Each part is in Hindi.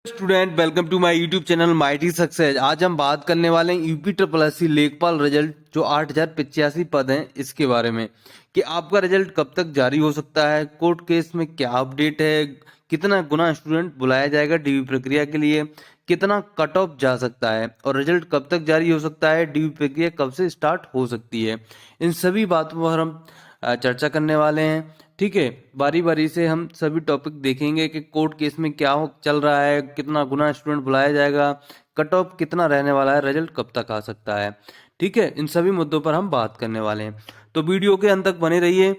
Student, welcome to my YouTube channel Mighty Success. आज हम बात करने वाले हैं यूपी ट्रिपल एस सी लेखपाल रिजल्ट जो 8085 पद हैं इसके बारे में कि आपका रिजल्ट कब तक जारी हो सकता है, कोर्ट केस में क्या अपडेट है, कितना गुना स्टूडेंट बुलाया जाएगा डीवी प्रक्रिया के लिए, कितना कट ऑफ जा सकता है और रिजल्ट कब तक जारी हो सकता है, डीवी प्रक्रिया कब से स्टार्ट हो सकती है। इन सभी बातों पर हम चर्चा करने वाले हैं। ठीक है, बारी बारी से हम सभी टॉपिक देखेंगे कि कोर्ट केस में क्या चल रहा है, कितना गुना स्टूडेंट बुलाया जाएगा, कट ऑफ कितना रहने वाला है, रिजल्ट कब तक आ सकता है। ठीक है, इन सभी मुद्दों पर हम बात करने वाले हैं, तो वीडियो के अंत तक बने रहिए।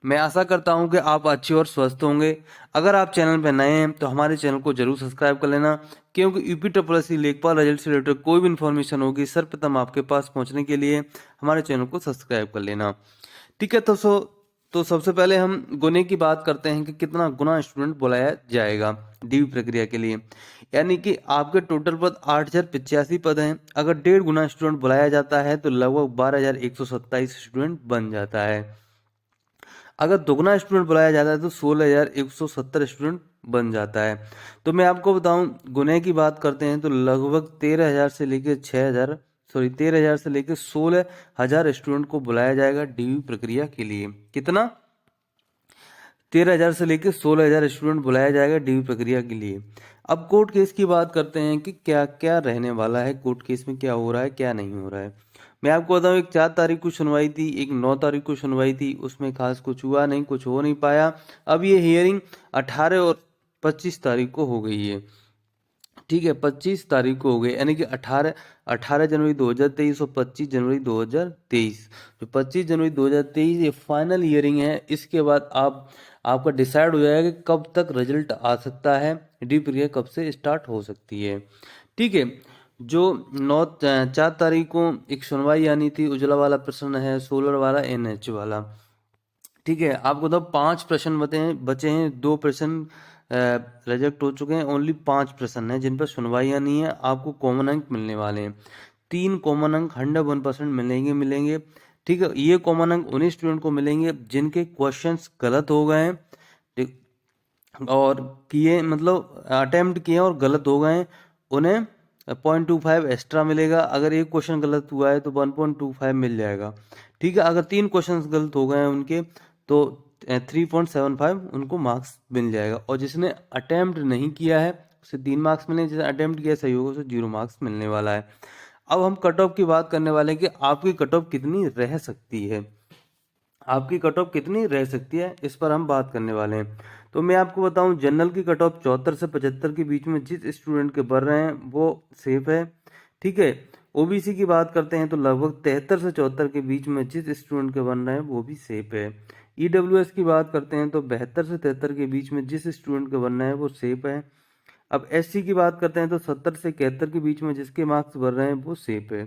मैं आशा करता हूं कि आप अच्छे और स्वस्थ होंगे। अगर आप चैनल पर नए हैं तो हमारे चैनल को जरूर सब्सक्राइब कर लेना, क्योंकि यूपी ट्रिपल एस सी लेखपाल रिजल्ट से रिलेटेड कोई भी इन्फॉर्मेशन होगी सर्वप्रथम आपके पास पहुंचने के लिए हमारे चैनल को सब्सक्राइब कर लेना। ठीक है, तो सबसे पहले हम गुने की बात करते हैं कि कितना गुना स्टूडेंट बुलाया जाएगा डीवी प्रक्रिया के लिए। यानी कि आपके टोटल पद 8085 पद हैं। अगर 1.5 गुना स्टूडेंट बुलाया जाता है तो लगभग 12127 स्टूडेंट बन जाता है। अगर दुगना स्टूडेंट बुलाया जाता है तो 16170 स्टूडेंट बन जाता है। तो मैं आपको बताऊं, गुने की बात करते हैं तो लगभग 13,000 से लेकर 6,000 सॉरी 13,000 से लेकर 16,000 स्टूडेंट को बुलाया जाएगा डीवी प्रक्रिया के लिए। कितना? 13,000 से लेकर 16,000 स्टूडेंट बुलाया जाएगा डीवी प्रक्रिया के लिए। अब कोर्ट केस की बात करते हैं कि क्या क्या रहने वाला है, कोर्ट केस में क्या हो रहा है क्या नहीं हो रहा है। मैं आपको बताऊं, एक 4 तारीख को सुनवाई थी, एक 9 तारीख को सुनवाई थी, उसमें खास कुछ हुआ नहीं, कुछ हो नहीं पाया। अब ये हियरिंग 18 और 25 तारीख को हो गई है। ठीक है, 25 तारीख को हो गई, यानी कि 18 जनवरी 2023 और 25 जनवरी 2023। जो 25 जनवरी 2023 ये फाइनल हियरिंग है। इसके बाद आपका डिसाइड हो जाएगा कि कब तक रिजल्ट आ सकता है, डी प्रक्रिया कब से स्टार्ट हो सकती है। ठीक है, जो 4 तारीख को एक सुनवाई आनी थी, उजला वाला प्रश्न है, सोलर वाला, एनएच वाला। ठीक है, आपको तो 5 प्रश्न बचे हैं, 2 प्रश्न रिजेक्ट हो चुके हैं, ओनली 5 प्रश्न हैं जिन पर सुनवाई नहीं है। आपको कॉमन अंक मिलने वाले हैं, 3 कॉमन अंक 101% मिलेंगे। ठीक है, ये कॉमन अंक उन्हीं स्टूडेंट को मिलेंगे जिनके क्वेश्चंस गलत हो गए हैं, ठीक, और किए मतलब अटेम्प्ट किए और गलत हो गए, उन्हें 0.25 एक्स्ट्रा मिलेगा। अगर एक क्वेश्चन गलत हुआ है तो 1.25 मिल जाएगा। ठीक है, अगर 3 क्वेश्चन गलत हो गए हैं उनके तो 3.75 उनको मार्क्स मिल जाएगा। और जिसने अटेम्प्ट नहीं किया है उसे 3 मार्क्स मिलेंगे, जिसने अटेम्प्ट किया सही होगा उसे 0 मार्क्स मिलने वाला है। अब हम कट ऑफ की बात करने वाले हैं कि आपकी कट ऑफ कितनी रह सकती है, आपकी कट ऑफ कितनी रह सकती है, इस पर हम बात करने वाले हैं। तो मैं आपको बताऊं, जनरल की कट ऑफ 74 से 75 के बीच में जिस स्टूडेंट के बढ़ रहे हैं वो सेफ है। ठीक है, ओबीसी की बात करते हैं तो लगभग 73 से 74 के बीच में जिस स्टूडेंट के बन रहे हैं वो भी सेफ है। ईडब्ल्यूएस की बात करते हैं तो 72 से 73 के बीच में जिस स्टूडेंट के बन रहे हैं वो सेफ है। अब एससी की बात करते हैं तो 70 से 71 के बीच में जिसके मार्क्स बढ़ रहे हैं वो सेफ है।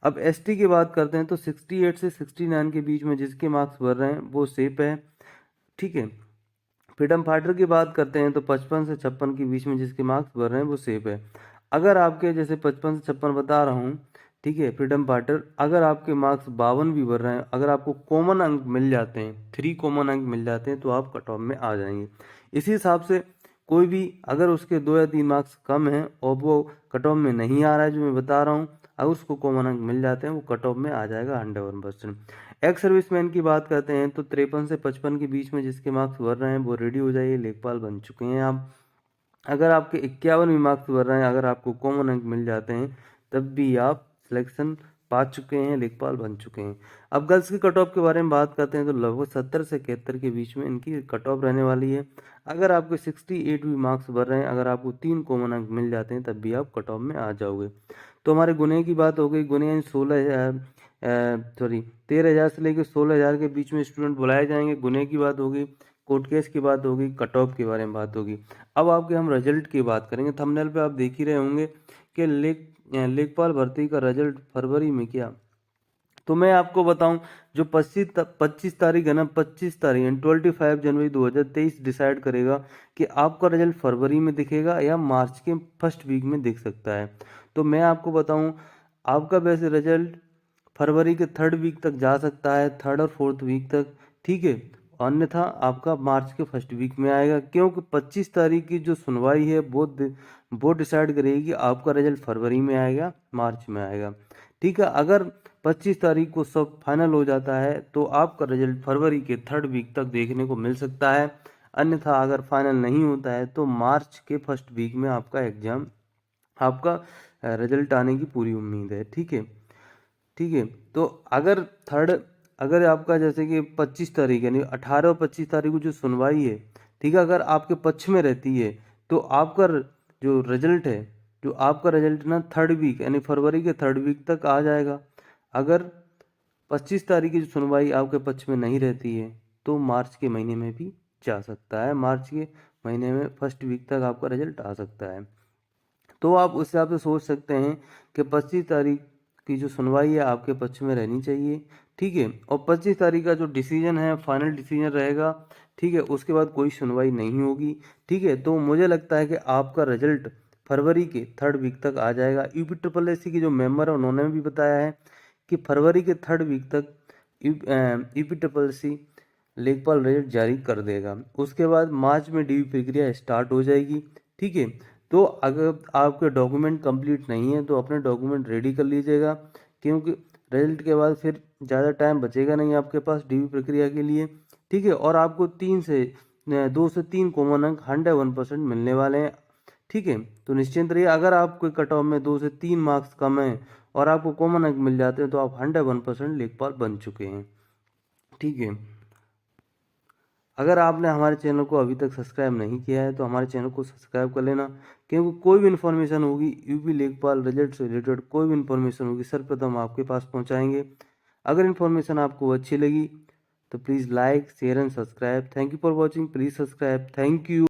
अब एसटी की बात करते हैं तो 68 से 69 के बीच में जिसके मार्क्स बढ़ रहे हैं वो सेफ है। ठीक है, फ्रीडम फाइटर की बात करते हैं तो 55 से 56 के बीच में जिसके मार्क्स बढ़ रहे हैं वो सेफ है। अगर आपके जैसे 55 से 56 बता रहा हूँ, ठीक है, फ्रीडम फाइटर, अगर आपके मार्क्स 52 भी बढ़ रहे हैं, अगर आपको कॉमन अंक मिल जाते हैं, 3 कॉमन अंक मिल जाते हैं तो आप कट ऑफ में आ जाएंगे। इसी हिसाब से कोई भी अगर उसके 2 या 3 मार्क्स कम हैं और वो कट ऑफ में नहीं आ रहा है जो मैं बता रहा हूँ, अगर उसको कॉमन अंक मिल जाते हैं वो कट ऑफ में आ जाएगा 101%। एक्स सर्विसमैन की बात करते हैं तो 53 से 55 के बीच में जिसके मार्क्स बढ़ रहे हैं वो रेडी हो जाइए, लेखपाल बन चुके हैं आप। अगर आपके 51 भी मार्क्स बढ़ रहे हैं, अगर आपको कॉमन अंक मिल जाते हैं तब भी आप सिलेक्शन पा चुके हैं, लेखपाल बन चुके हैं। अब गर्ल्स की कट ऑफ के बारे में बात करते हैं तो लगभग 70 से 71 के बीच में इनकी कट ऑफ रहने वाली है। अगर आपके 68 भी मार्क्स बढ़ रहे हैं, अगर आपको 3 कॉमन अंक मिल जाते हैं तब भी आप कट ऑफ में आ जाओगे। तो हमारे गुने की बात हो गई, गुने यानी 13,000 से लेकर 16,000 के बीच में स्टूडेंट बुलाए जाएंगे, गुने की बात होगी। कोर्ट केस की बात होगी, कट ऑफ के बारे में बात होगी। अब आपके हम रिजल्ट की बात करेंगे। थंबनेल पे आप देख ही रहे होंगे कि लेखपाल भर्ती का रिजल्ट फरवरी में क्या। तो मैं आपको बताऊं, जो 25 तारीख है ना, 25 तारीख 25 जनवरी 2023 डिसाइड करेगा कि आपका रिजल्ट फरवरी में दिखेगा या मार्च के फर्स्ट वीक में दिख सकता है। तो मैं आपको बताऊं, आपका वैसे रिजल्ट फरवरी के 3rd वीक तक जा सकता है, 3rd और 4th वीक तक। ठीक है, अन्यथा आपका मार्च के फर्स्ट वीक में आएगा, क्योंकि 25 तारीख की जो सुनवाई है वो डिसाइड करेगी कि आपका रिजल्ट फरवरी में आएगा मार्च में आएगा। ठीक है, अगर 25 तारीख को सब फाइनल हो जाता है तो आपका रिजल्ट फरवरी के थर्ड वीक तक देखने को मिल सकता है। अन्यथा अगर फाइनल नहीं होता है तो मार्च के फर्स्ट वीक में आपका एग्जाम, आपका रिजल्ट आने की पूरी उम्मीद है। ठीक है, ठीक है। तो अगर आपका जैसे कि 25 तारीख यानी 18 और 25 तारीख को जो सुनवाई है, ठीक है, अगर आपके पक्ष में रहती है तो आपका जो रिजल्ट है, जो आपका रिजल्ट ना थर्ड वीक यानी फरवरी के थर्ड वीक तक आ जाएगा। अगर 25 तारीख की जो सुनवाई आपके पक्ष में नहीं रहती है तो मार्च के महीने में भी जा सकता है, मार्च के महीने में फर्स्ट वीक तक आपका रिजल्ट आ सकता है। तो आप उस हिसाब से सोच सकते हैं कि 25 तारीख की जो सुनवाई है आपके पक्ष में रहनी चाहिए। ठीक है, और 25 तारीख का जो डिसीजन है फाइनल डिसीजन रहेगा। ठीक है, उसके बाद कोई सुनवाई नहीं होगी। ठीक है, तो मुझे लगता है कि आपका रिजल्ट फरवरी के थर्ड वीक तक आ जाएगा। यूपी ट्रिपल एससी के जो मेंबर है उन्होंने भी बताया है कि फरवरी के थर्ड वीक तक यूपी ट्रिपल एससी लेखपाल रिजल्ट जारी कर देगा। उसके बाद मार्च में डीवी प्रक्रिया स्टार्ट हो जाएगी। ठीक है, तो अगर आपके डॉक्यूमेंट कंप्लीट नहीं है तो अपने डॉक्यूमेंट रेडी कर लीजिएगा, क्योंकि रिजल्ट के बाद फिर ज़्यादा टाइम बचेगा नहीं आपके पास डीवी प्रक्रिया के लिए। ठीक है, और आपको 2 से 3 कॉमन अंक 101% मिलने वाले हैं। ठीक है, तो निश्चिंत रहिए, अगर आपके कट ऑफ में 2 से 3 मार्क्स कम हैं और आपको कॉमन अंक मिल जाते हैं तो आप 101% लेखपाल बन चुके हैं। ठीक है, अगर आपने हमारे चैनल को अभी तक सब्सक्राइब नहीं किया है तो हमारे चैनल को सब्सक्राइब कर लेना, क्योंकि कोई भी इन्फॉर्मेशन होगी यूपी लेखपाल रिजल्ट से रिलेटेड, कोई भी इन्फॉर्मेशन होगी सर्वप्रथम आपके पास पहुंचाएंगे। अगर इन्फॉर्मेशन आपको अच्छी लगी तो please like share and subscribe. Thank you for watching, please subscribe. Thank you.